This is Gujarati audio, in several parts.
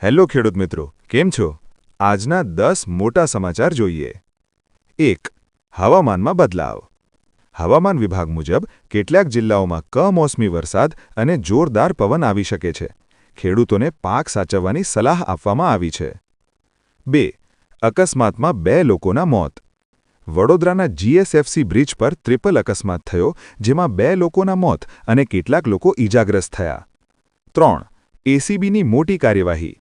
હેલો ખેડૂત મિત્રો, કેમ છો? આજના 10 મોટા સમાચાર જોઈએ. 1. હવામાનમાં બદલાવ. હવામાન વિભાગ મુજબ કેટલાક જિલ્લાઓમાં કમોસમી વરસાદ અને જોરદાર પવન આવી શકે છે. ખેડૂતોને પાક સાચવવાની સલાહ આપવામાં આવી છે. 2. અકસ્માતમાં 2 લોકોના મોત. વડોદરાના જીએસએફસી બ્રિજ પર ટ્રિપલ અકસ્માત થયો, જેમાં 2 લોકોના મોત અને કેટલાક લોકો ઈજાગ્રસ્ત થયા. 3. એસીબીની મોટી કાર્યવાહી.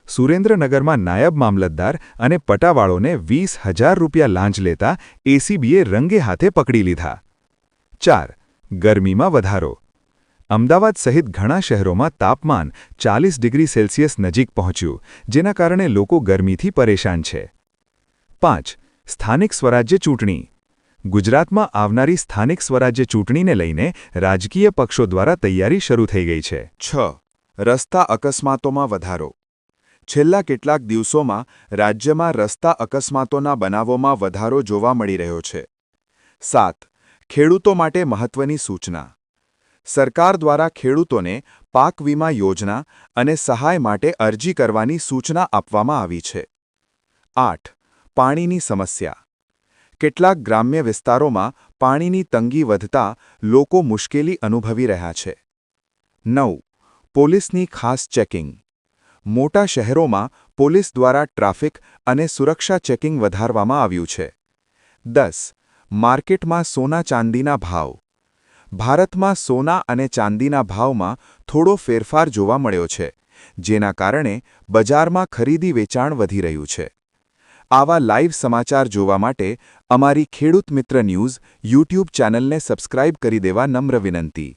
સુરેન્દ્રનગરમાં નાયબ મામલતદાર અને પટાવાળોને 20,000 રૂપિયા લાંચ લેતા એસીબીએ રંગે હાથે પકડી લીધા. 4. ગરમીમાં વધારો. અમદાવાદ સહિત ઘણા શહેરોમાં તાપમાન 40 ડિગ્રી સેલ્સિયસ નજીક પહોંચ્યું, જેના કારણે લોકો ગરમીથી પરેશાન છે. 5. સ્થાનિક સ્વરાજ્ય ચૂંટણી. ગુજરાતમાં આવનારી સ્થાનિક સ્વરાજ્ય ચૂંટણીને લઈને રાજકીય પક્ષો દ્વારા તૈયારી શરૂ થઈ ગઈ છે. 6. રસ્તા અકસ્માતોમાં વધારો. છેલ્લા કેટલાક દિવસોમાં રાજ્યમાં રસ્તા અકસ્માતોના બનાવોમાં વધારો જોવા મળી રહ્યો છે. 7. ખેડૂતો માટે મહત્વની સૂચના. સરકાર દ્વારા ખેડૂતોને પાક વીમા યોજના અને સહાય માટે અરજી કરવાની સૂચના આપવામાં આવી છે. 8. પાણીની સમસ્યા. કેટલાક ગ્રામ્ય વિસ્તારોમાં પાણીની તંગી વધતા લોકો મુશ્કેલી અનુભવી રહ્યા છે. 9. પોલીસની ખાસ ચેકિંગ. મોટા શહેરોમાં પોલીસ દ્વારા ટ્રાફિક અને સુરક્ષા ચેકિંગ વધારવામાં આવ્યું છે. 10. માર્કેટમાં સોના ચાંદીના ભાવ. ભારતમાં સોના અને ચાંદીના ભાવમાં થોડો ફેરફાર જોવા મળ્યો છે, જેના કારણે બજારમાં ખરીદી વેચાણ વધી રહ્યું છે. આવા લાઈવ સમાચાર જોવા માટે અમારી ખેડૂત મિત્ર ન્યૂઝ યુટ્યુબ ચેનલને સબસ્ક્રાઇબ કરી દેવા નમ્ર વિનંતી.